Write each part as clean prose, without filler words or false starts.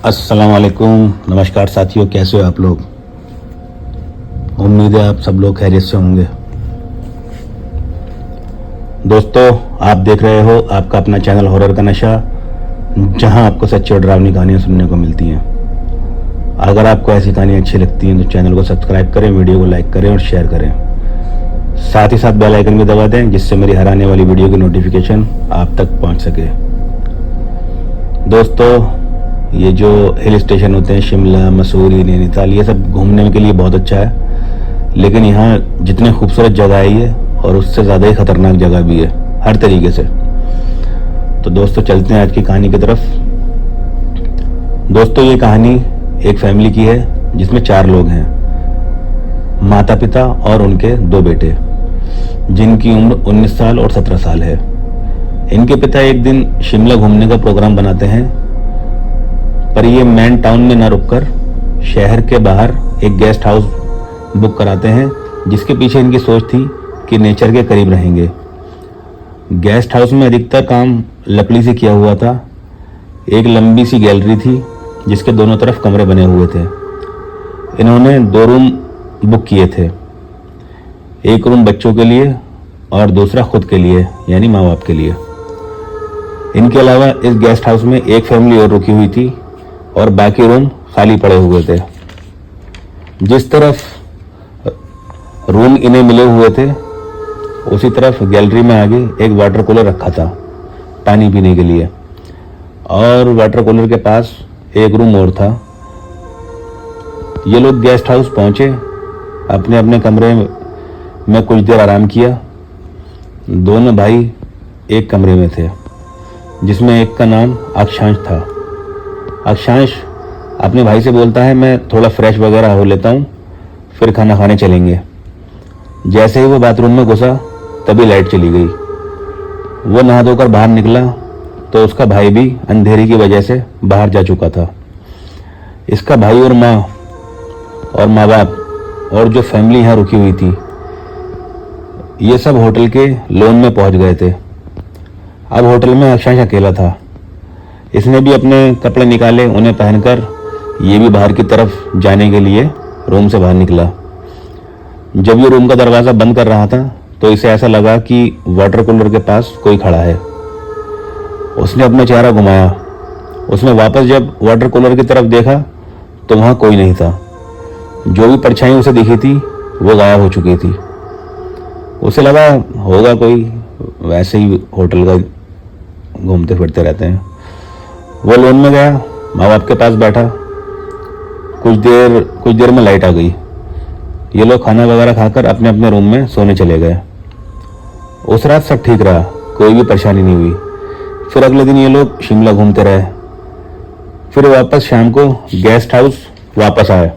अस्सलाम वालेकुम, नमस्कार साथियों, कैसे हो आप लोग। उम्मीद है आप सब लोग खैरियत से होंगे। दोस्तों, आप देख रहे हो आपका अपना चैनल हॉरर का नशा, जहां आपको सच्ची और डरावनी कहानियां सुनने को मिलती हैं। अगर आपको ऐसी कहानियां अच्छी लगती हैं तो चैनल को सब्सक्राइब करें, वीडियो को लाइक करें और शेयर करें। साथ ही साथ बेल आइकन भी दबा दें, जिससे मेरी हर आने वाली वीडियो की नोटिफिकेशन आप तक पहुंच सके। दोस्तों, ये जो हिल स्टेशन होते हैं, शिमला, मसूरी, नैनीताल, ये सब घूमने के लिए बहुत अच्छा है। लेकिन यहाँ जितने खूबसूरत जगह है ये, और उससे ज़्यादा ही ख़तरनाक जगह भी है हर तरीके से। तो दोस्तों, चलते हैं आज की कहानी की तरफ। दोस्तों, ये कहानी एक फैमिली की है जिसमें 4 लोग हैं, माता पिता और उनके 2 बेटे, जिनकी उम्र 19 साल और 17 साल है। इनके पिता एक दिन शिमला घूमने का प्रोग्राम बनाते हैं, पर ये मेन टाउन में न रुककर शहर के बाहर एक गेस्ट हाउस बुक कराते हैं, जिसके पीछे इनकी सोच थी कि नेचर के करीब रहेंगे। गेस्ट हाउस में अधिकतर काम लकड़ी से किया हुआ था। एक लंबी सी गैलरी थी जिसके दोनों तरफ कमरे बने हुए थे। इन्होंने 2 रूम बुक किए थे, एक रूम बच्चों के लिए और दूसरा खुद के लिए, यानी माँ बाप के लिए। इनके अलावा इस गेस्ट हाउस में एक फैमिली और रुकी हुई थी और बाकी रूम खाली पड़े हुए थे। जिस तरफ रूम इन्हें मिले हुए थे, उसी तरफ गैलरी में आगे एक वाटर कूलर रखा था पानी पीने के लिए, और वाटर कूलर के पास एक रूम और था। ये लोग गेस्ट हाउस पहुंचे, अपने अपने कमरे में कुछ देर आराम किया। दोनों भाई एक कमरे में थे, जिसमें एक का नाम अक्षांश था। अक्षांश अपने भाई से बोलता है, मैं थोड़ा फ्रेश वगैरह हो लेता हूँ, फिर खाना खाने चलेंगे। जैसे ही वो बाथरूम में घुसा, तभी लाइट चली गई। वो नहा धोकर बाहर निकला तो उसका भाई भी अंधेरी की वजह से बाहर जा चुका था। इसका भाई और माँ बाप और जो फैमिली यहाँ रुकी हुई थी, ये सब होटल के लॉन में पहुंच गए थे। अब होटल में अक्षांश अकेला था। इसने भी अपने कपड़े निकाले, उन्हें पहनकर ये भी बाहर की तरफ जाने के लिए रूम से बाहर निकला। जब ये रूम का दरवाज़ा बंद कर रहा था तो इसे ऐसा लगा कि वाटर कूलर के पास कोई खड़ा है। उसने अपना चेहरा घुमाया। उसने वापस जब वाटर कूलर की तरफ देखा तो वहाँ कोई नहीं था। जो भी परछाई उसे दिखी थी वो गायब हो चुकी थी। उसे लगा होगा कोई, वैसे ही होटल का घूमते फिरते रहते हैं। वो लॉन में गया, माँ बाप के पास बैठा। कुछ देर में लाइट आ गई। ये लोग खाना वगैरह खाकर अपने अपने रूम में सोने चले गए। उस रात सब ठीक रहा, कोई भी परेशानी नहीं हुई। फिर अगले दिन ये लोग शिमला घूमते रहे। फिर वापस शाम को गेस्ट हाउस वापस आए।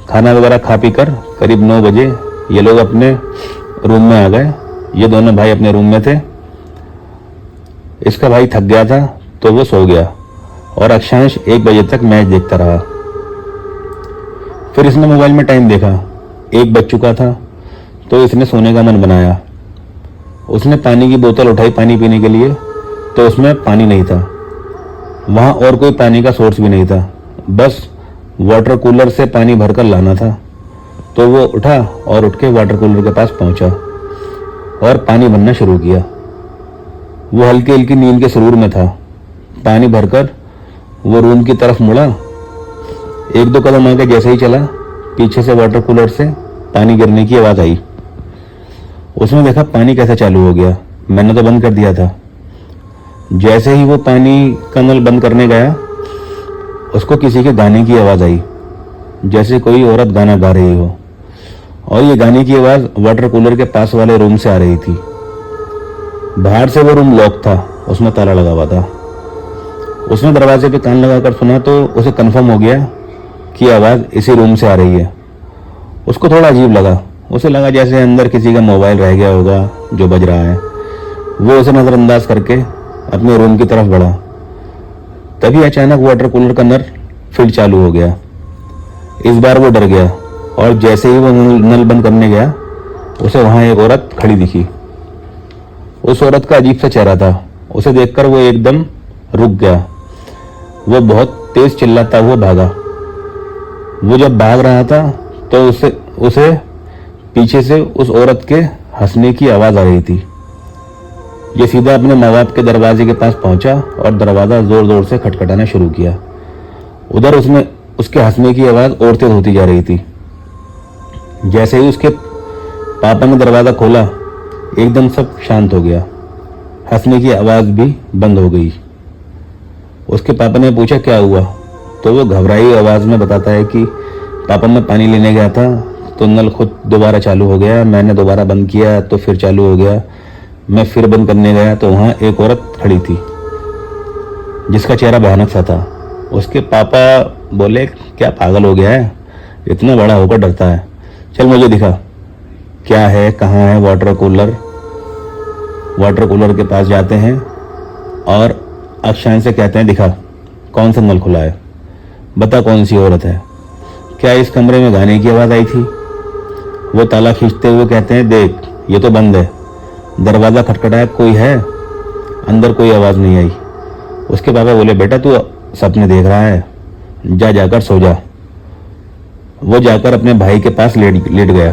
खाना वगैरह खा पी कर करीब 9 बजे ये लोग अपने रूम में आ गए। ये दोनों भाई अपने रूम में थे। इसका भाई थक गया था तो वो सो गया, और अक्षांश 1 बजे तक मैच देखता रहा। फिर इसने मोबाइल में टाइम देखा, 1 बज चुका था, तो इसने सोने का मन बनाया। उसने पानी की बोतल उठाई पानी पीने के लिए, तो उसमें पानी नहीं था। वहाँ और कोई पानी का सोर्स भी नहीं था, बस वाटर कूलर से पानी भरकर लाना था। तो वो उठा और उठ के वाटर कूलर के पास पहुंचा और पानी भरना शुरू किया। वो हल्की हल्की नींद के सुरूर में था। पानी भरकर वो रूम की तरफ मुड़ा। 1-2 कदम आगे जैसे ही चला, पीछे से वाटर कूलर से पानी गिरने की आवाज़ आई। उसने देखा पानी कैसे चालू हो गया, मैंने तो बंद कर दिया था। जैसे ही वो पानी का नल बंद करने गया, उसको किसी के गाने की आवाज़ आई, जैसे कोई औरत गाना गा रही हो, और ये गाने की आवाज़ वाटर कूलर के पास वाले रूम से आ रही थी। बाहर से वो रूम लॉक था, उसमें ताला लगा हुआ था। उसने दरवाजे पे कान लगाकर सुना तो उसे कंफर्म हो गया कि आवाज़ इसी रूम से आ रही है। उसको थोड़ा अजीब लगा। उसे लगा जैसे अंदर किसी का मोबाइल रह गया होगा जो बज रहा है। वो उसे नज़रअंदाज करके अपने रूम की तरफ बढ़ा। तभी अचानक वाटर कूलर का नल फिर चालू हो गया। इस बार वो डर गया, और जैसे ही वो नल बंद करने गया, उसे वहाँ एक औरत खड़ी दिखी। उस औरत का अजीब सा चेहरा था। उसे देखकर वो एकदम रुक गया। वो बहुत तेज चिल्लाता हुआ भागा। वो जब भाग रहा था तो उसे पीछे से उस औरत के हंसने की आवाज आ रही थी। ये सीधा अपने माँ बाप के दरवाजे के पास पहुंचा और दरवाजा जोर जोर से खटखटाना शुरू किया। उधर उसके हंसने की आवाज और तेज होती जा रही थी। जैसे ही उसके पापा ने दरवाजा खोला, एकदम सब शांत हो गया। हंसने की आवाज भी बंद हो गई। उसके पापा ने पूछा क्या हुआ, तो वो घबराई आवाज में बताता है कि पापा मैं पानी लेने गया था तो नल खुद दोबारा चालू हो गया, मैंने दोबारा बंद किया तो फिर चालू हो गया, मैं फिर बंद करने गया तो वहां एक औरत खड़ी थी जिसका चेहरा भयानक सा था। उसके पापा बोले क्या पागल हो गया है, इतना बड़ा होकर डरता है, चल मुझे दिखा क्या है, कहाँ है। वाटर कूलर के पास जाते हैं और अक्षांश से कहते हैं दिखा कौन सा नल खुला है, बता कौन सी औरत है, क्या इस कमरे में गाने की आवाज आई थी। वो ताला खींचते हुए कहते हैं देख ये तो बंद है, दरवाजा खटखटाया, कोई है, अंदर कोई आवाज नहीं आई। उसके पापा बोले बेटा तू सपने देख रहा है, जाकर सो जा। वो जाकर अपने भाई के पास लेट गया।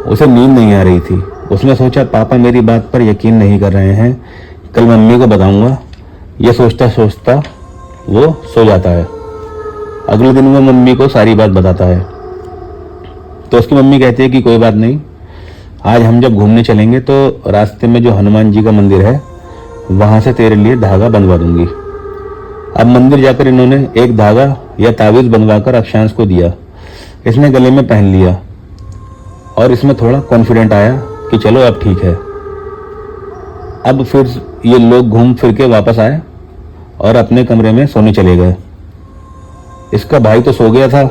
उसे नींद नहीं आ रही थी। उसने सोचा पापा मेरी बात पर यकीन नहीं कर रहे हैं, कल मम्मी को बताऊंगा। यह सोचता सोचता वो सो जाता है। अगले दिन वो मम्मी को सारी बात बताता है तो उसकी मम्मी कहती है कि कोई बात नहीं, आज हम जब घूमने चलेंगे तो रास्ते में जो हनुमान जी का मंदिर है वहां से तेरे लिए धागा बनवा दूंगी। अब मंदिर जाकर इन्होंने एक धागा या तावीज बनवाकर अक्षांश को दिया। इसने गले में पहन लिया और इसमें थोड़ा कॉन्फिडेंट आया कि चलो अब ठीक है। अब फिर ये लोग घूम फिर के वापस आए और अपने कमरे में सोने चले गए। इसका भाई तो सो गया था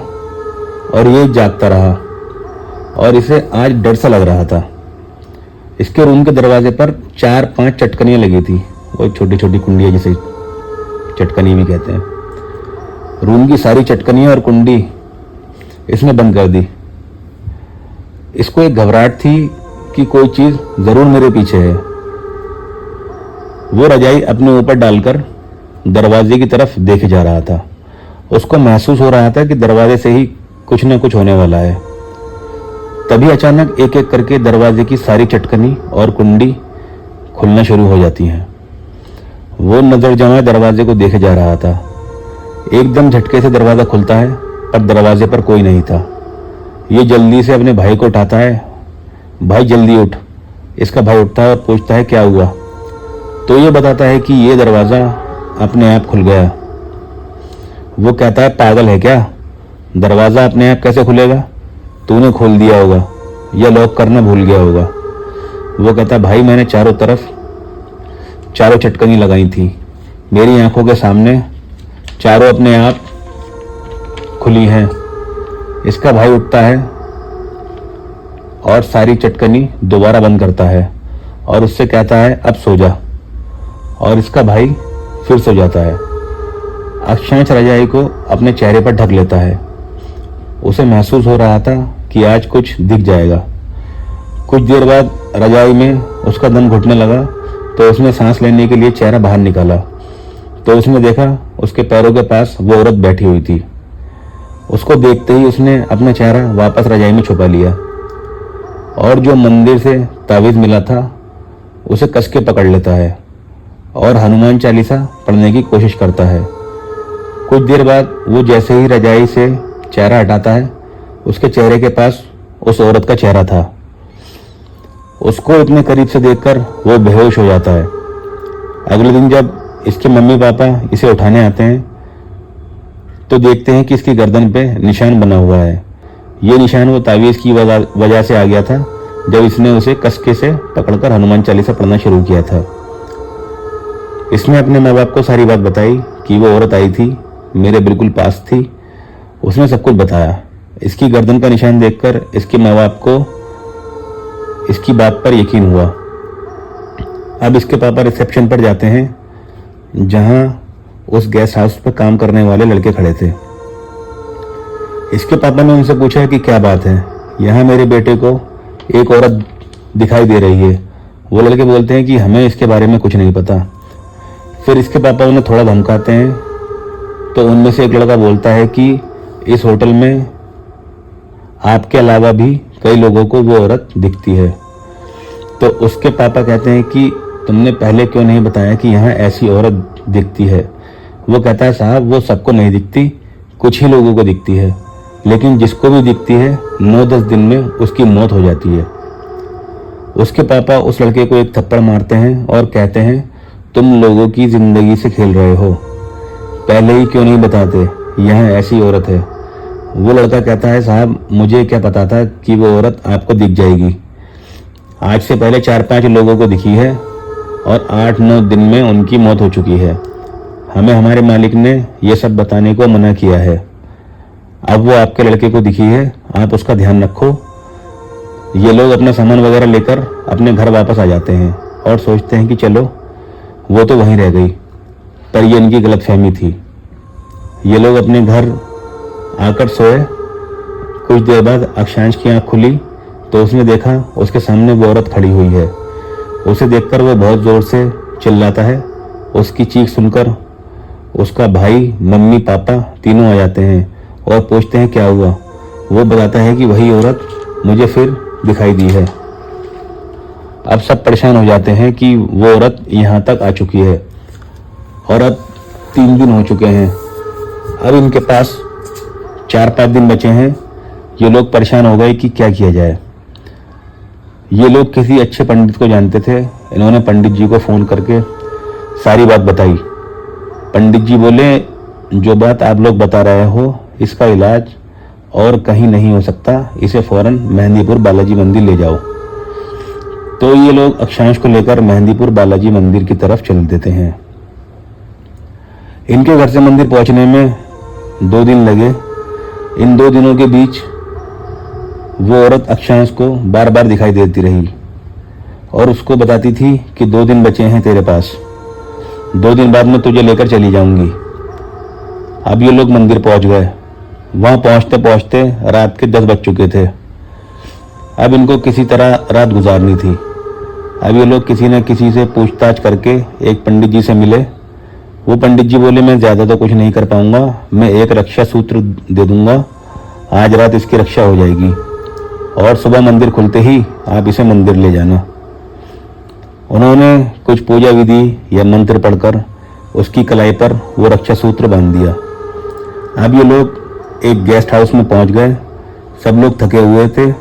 और ये जागता रहा और इसे आज डर सा लग रहा था। इसके रूम के दरवाजे पर 4-5 चटकनियां लगी थी, वो छोटी छोटी कुंडियां जिसे चटकनी भी कहते हैं। रूम की सारी चटकनियां और कुंडी इसने बंद कर दी। इसको एक घबराहट थी कि कोई चीज जरूर मेरे पीछे है। वो रजाई अपने ऊपर डालकर दरवाजे की तरफ देखे जा रहा था। उसको महसूस हो रहा था कि दरवाजे से ही कुछ न कुछ होने वाला है। तभी अचानक एक एक करके दरवाजे की सारी चटकनी और कुंडी खुलना शुरू हो जाती हैं। वो नजर जमाए दरवाजे को देखे जा रहा था। एकदम झटके से दरवाजा खुलता है पर दरवाजे पर कोई नहीं था। ये जल्दी से अपने भाई को उठाता है, भाई जल्दी उठ। इसका भाई उठता है और पूछता है क्या हुआ, तो ये बताता है कि ये दरवाजा अपने आप खुल गया। वो कहता है पागल है क्या, दरवाजा अपने आप कैसे खुलेगा, तूने खोल दिया होगा या लॉक करना भूल गया होगा। वो कहता भाई मैंने चारों तरफ चारों चटकनी लगाई थी, मेरी आंखों के सामने चारों अपने आप खुली हैं। इसका भाई उठता है और सारी चटकनी दोबारा बंद करता है और उससे कहता है अब सो जा, और इसका भाई फिर सो जाता है। अक्षांश रजाई को अपने चेहरे पर ढक लेता है। उसे महसूस हो रहा था कि आज कुछ दिख जाएगा। कुछ देर बाद रजाई में उसका दम घुटने लगा तो उसने सांस लेने के लिए चेहरा बाहर निकाला तो उसने देखा उसके पैरों के पास वो औरत बैठी हुई थी। उसको देखते ही उसने अपना चेहरा वापस रजाई में छुपा लिया और जो मंदिर से तावीज मिला था उसे कस के पकड़ लेता है और हनुमान चालीसा पढ़ने की कोशिश करता है। कुछ देर बाद वो जैसे ही रजाई से चेहरा हटाता है, उसके चेहरे के पास उस औरत का चेहरा था। उसको इतने करीब से देखकर वो बेहोश हो जाता है। अगले दिन जब इसके मम्मी पापा इसे उठाने आते हैं तो देखते हैं कि इसकी गर्दन पे निशान बना हुआ है। ये निशान वो तावीज की वजह से आ गया था जब इसने उसे कसके से पकड़कर हनुमान चालीसा पढ़ना शुरू किया था। इसने अपने माँ बाप को सारी बात बताई कि वो औरत आई थी, मेरे बिल्कुल पास थी, उसने सब कुछ बताया। इसकी गर्दन का निशान देखकर इसके माँ बाप को इसकी बात पर यकीन हुआ। अब इसके पापा रिसेप्शन पर जाते हैं जहां उस गेस्ट हाउस पर काम करने वाले लड़के खड़े थे। इसके पापा ने उनसे पूछा कि क्या बात है, यहाँ मेरे बेटे को एक औरत दिखाई दे रही है। वो लड़के बोलते हैं कि हमें इसके बारे में कुछ नहीं पता। फिर इसके पापा उन्हें थोड़ा धमकाते हैं तो उनमें से एक लड़का बोलता है कि इस होटल में आपके अलावा भी कई लोगों को वो औरत दिखती है। तो उसके पापा कहते हैं कि तुमने पहले क्यों नहीं बताया कि यहाँ ऐसी औरत दिखती है। वो कहता है साहब वो सबको नहीं दिखती, कुछ ही लोगों को दिखती है, लेकिन जिसको भी दिखती है 9-10 दिन में उसकी मौत हो जाती है। उसके पापा उस लड़के को एक थप्पड़ मारते हैं और कहते हैं तुम लोगों की जिंदगी से खेल रहे हो, पहले ही क्यों नहीं बताते यहाँ ऐसी औरत है। वो लड़का कहता है साहब मुझे क्या पता था कि वो औरत आपको दिख जाएगी। आज से पहले 4-5 लोगों को दिखी है और 8-9 दिन में उनकी मौत हो चुकी है। हमें हमारे मालिक ने ये सब बताने को मना किया है। अब वो आपके लड़के को दिखी है, आप उसका ध्यान रखो। ये लोग अपना सामान वगैरह लेकर अपने घर वापस आ जाते हैं और सोचते हैं कि चलो वो तो वहीं रह गई, पर ये इनकी गलतफहमी थी। ये लोग अपने घर आकर सोए। कुछ देर बाद अक्षांश की आंख खुली तो उसने देखा उसके सामने वो औरत खड़ी हुई है। उसे देखकर वो बहुत जोर से चिल्लाता है। उसकी चीख सुनकर उसका भाई, मम्मी, पापा तीनों आ जाते हैं और पूछते हैं क्या हुआ। वो बताता है कि वही औरत मुझे फिर दिखाई दी है। अब सब परेशान हो जाते हैं कि वो औरत यहाँ तक आ चुकी है और अब 3 दिन हो चुके हैं। अब इनके पास 4-5 दिन बचे हैं। ये लोग परेशान हो गए कि क्या किया जाए। ये लोग किसी अच्छे पंडित को जानते थे। इन्होंने पंडित जी को फ़ोन करके सारी बात बताई। पंडित जी बोले जो बात आप लोग बता रहे हो इसका इलाज और कहीं नहीं हो सकता, इसे फौरन मेहंदीपुर बालाजी मंदिर ले जाओ। तो ये लोग अक्षांश को लेकर मेहंदीपुर बालाजी मंदिर की तरफ चल देते हैं। इनके घर से मंदिर पहुंचने में 2 दिन लगे। इन 2 दिनों के बीच वो औरत अक्षांश को बार बार दिखाई देती रही और उसको बताती थी कि 2 दिन बचे हैं तेरे पास, 2 दिन बाद मैं तुझे लेकर चली जाऊंगी। अब ये लोग मंदिर पहुंच गए। वहां पहुंचते पहुंचते रात के 10 बज चुके थे। अब इनको किसी तरह रात गुजारनी थी। अब ये लोग किसी न किसी से पूछताछ करके एक पंडित जी से मिले। वो पंडित जी बोले मैं ज़्यादा तो कुछ नहीं कर पाऊंगा, मैं एक रक्षा सूत्र दे दूंगा, आज रात इसकी रक्षा हो जाएगी और सुबह मंदिर खुलते ही आप इसे मंदिर ले जाना। उन्होंने कुछ पूजा विधि या मंत्र पढ़कर उसकी कलाई पर वो रक्षा सूत्र बांध दिया। अब ये लोग एक गेस्ट हाउस में पहुंच गए। सब लोग थके हुए थे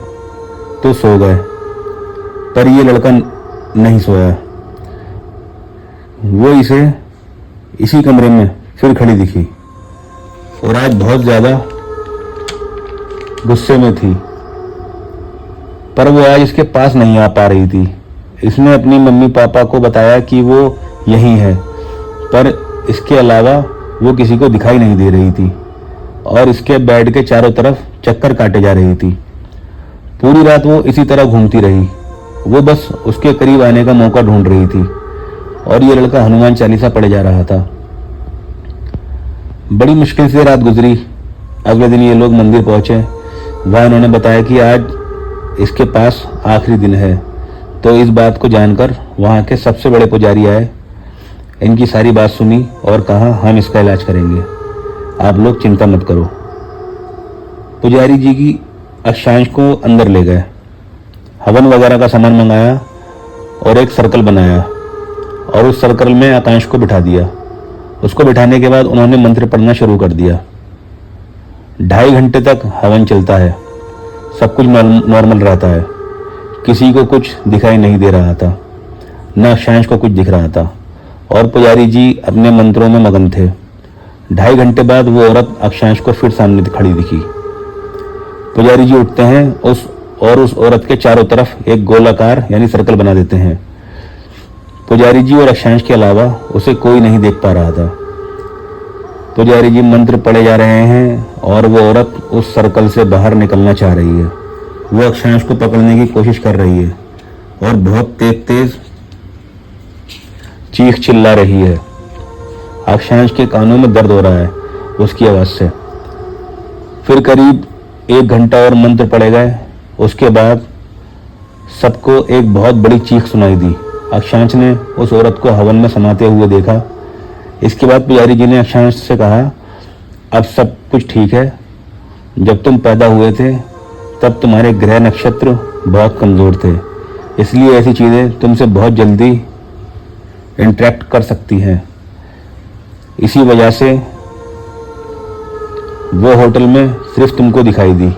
तो सो गए, पर ये लड़का नहीं सोया। वो इसे इसी कमरे में फिर खड़ी दिखी और आज बहुत ज़्यादा गुस्से में थी, पर वो आज इसके पास नहीं आ पा रही थी। इसने अपनी मम्मी पापा को बताया कि वो यहीं है, पर इसके अलावा वो किसी को दिखाई नहीं दे रही थी और इसके बेड के चारों तरफ चक्कर काटे जा रही थी। पूरी रात वो इसी तरह घूमती रही। वो बस उसके करीब आने का मौका ढूंढ रही थी और ये लड़का हनुमान चालीसा पढ़े जा रहा था। बड़ी मुश्किल से रात गुजरी। अगले दिन ये लोग मंदिर पहुंचे। वहाँ इन्होंने बताया कि आज इसके पास आखिरी दिन है। तो इस बात को जानकर वहाँ के सबसे बड़े पुजारी आए, इनकी सारी बात सुनी और कहा हम इसका इलाज करेंगे, आप लोग चिंता मत करो। पुजारी जी की अक्षांश को अंदर ले गए, हवन वगैरह का सामान मंगाया और एक सर्कल बनाया और उस सर्कल में आकांश को बिठा दिया। उसको बिठाने के बाद उन्होंने मंत्र पढ़ना शुरू कर दिया। 2.5 घंटे तक हवन चलता है। सब कुछ नॉर्मल रहता है। किसी को कुछ दिखाई नहीं दे रहा था, न अक्षांश को कुछ दिख रहा था और पुजारी जी अपने मंत्रों में मगन थे। 2.5 घंटे बाद वो औरत अक्षांश को फिर सामने खड़ी दिखी। पुजारी जी उठते हैं उस औरत के चारों तरफ एक गोलाकार यानी सर्कल बना देते हैं। पुजारी जी और अक्षांश के अलावा उसे कोई नहीं देख पा रहा था। पुजारी जी मंत्र पढ़े जा रहे हैं और वो औरत उस सर्कल से बाहर निकलना चाह रही है। वो अक्षांश को पकड़ने की कोशिश कर रही है और बहुत तेज चीख चिल्ला रही है। अक्षांश के कानों में दर्द हो रहा है उसकी आवाज से। फिर करीब 1 घंटा और मंत्र पढ़े गए। उसके बाद सबको एक बहुत बड़ी चीख सुनाई दी। अक्षांश ने उस औरत को हवन में समाते हुए देखा। इसके बाद पुजारी जी ने अक्षांश से कहा अब सब कुछ ठीक है। जब तुम पैदा हुए थे तब तुम्हारे ग्रह नक्षत्र बहुत कमज़ोर थे, इसलिए ऐसी चीज़ें तुमसे बहुत जल्दी इंटरेक्ट कर सकती हैं। इसी वजह से वो होटल में सिर्फ तुमको दिखाई दी।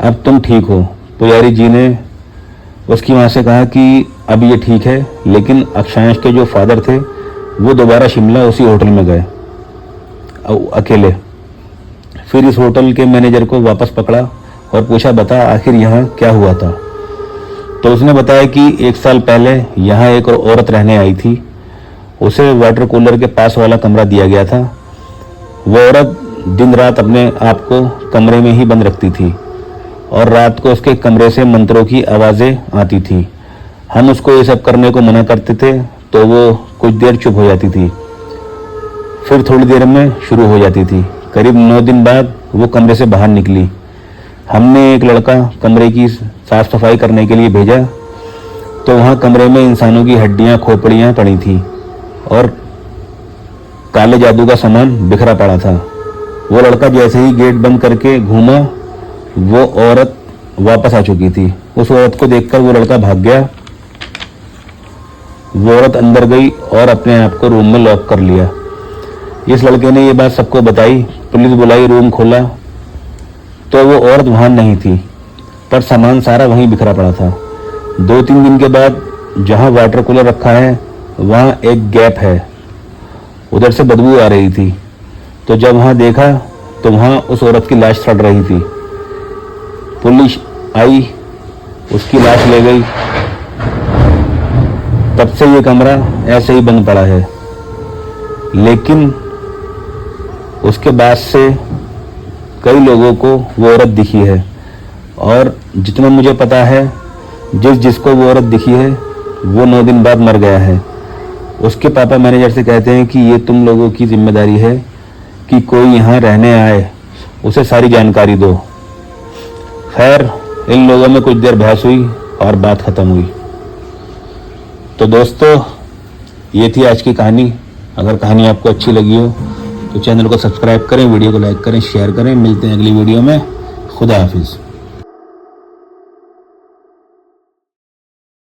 अब तुम ठीक हो। पुजारी जी ने उसकी माँ से कहा कि अब ये ठीक है, लेकिन अक्षांश के जो फादर थे वो दोबारा शिमला उसी होटल में गए अकेले। फिर इस होटल के मैनेजर को वापस पकड़ा और पूछा, बता आखिर यहाँ क्या हुआ था। तो उसने बताया कि 1 साल पहले यहाँ एक औरत रहने आई थी। उसे वाटर कूलर के पास वाला कमरा दिया गया था। वो औरत दिन रात अपने आप को कमरे में ही बंद रखती थी और रात को उसके कमरे से मंत्रों की आवाज़ें आती थी। हम उसको ये सब करने को मना करते थे तो वो कुछ देर चुप हो जाती थी, फिर थोड़ी देर में शुरू हो जाती थी। करीब 9 दिन बाद वो कमरे से बाहर निकली। हमने एक लड़का कमरे की साफ सफाई करने के लिए भेजा तो वहाँ कमरे में इंसानों की हड्डियाँ खोपड़ियाँ पड़ी थी और काले जादू का सामान बिखरा पड़ा था। वो लड़का जैसे ही गेट बंद करके घूमा, वो औरत वापस आ चुकी थी। उस औरत को देखकर वो लड़का भाग गया। वो औरत अंदर गई और अपने आप को रूम में लॉक कर लिया। इस लड़के ने ये बात सबको बताई। पुलिस बुलाई, रूम खोला तो वो औरत वहां नहीं थी, पर सामान सारा वहीं बिखरा पड़ा था। 2-3 दिन के बाद जहां वाटर कूलर रखा है वहां एक गैप है, उधर से बदबू आ रही थी। तो जब वहां देखा तो वहां उस औरत की लाश सड़ रही थी। पुलिस आई, उसकी लाश ले गई। तब से ये कमरा ऐसे ही बंद पड़ा है। लेकिन उसके बाद से कई लोगों को वो औरत दिखी है और जितना मुझे पता है जिसको वो औरत दिखी है वो 9 दिन बाद मर गया है। उसके पापा मैनेजर से कहते हैं कि ये तुम लोगों की जिम्मेदारी है कि कोई यहाँ रहने आए उसे सारी जानकारी दो। खैर, इन लोगों में कुछ देर बहस हुई और बात खत्म हुई। तो दोस्तों, ये थी आज की कहानी। अगर कहानी आपको अच्छी लगी हो तो चैनल को सब्सक्राइब करें, वीडियो को लाइक करें, शेयर करें। मिलते हैं अगली वीडियो में। खुदा हाफिज़।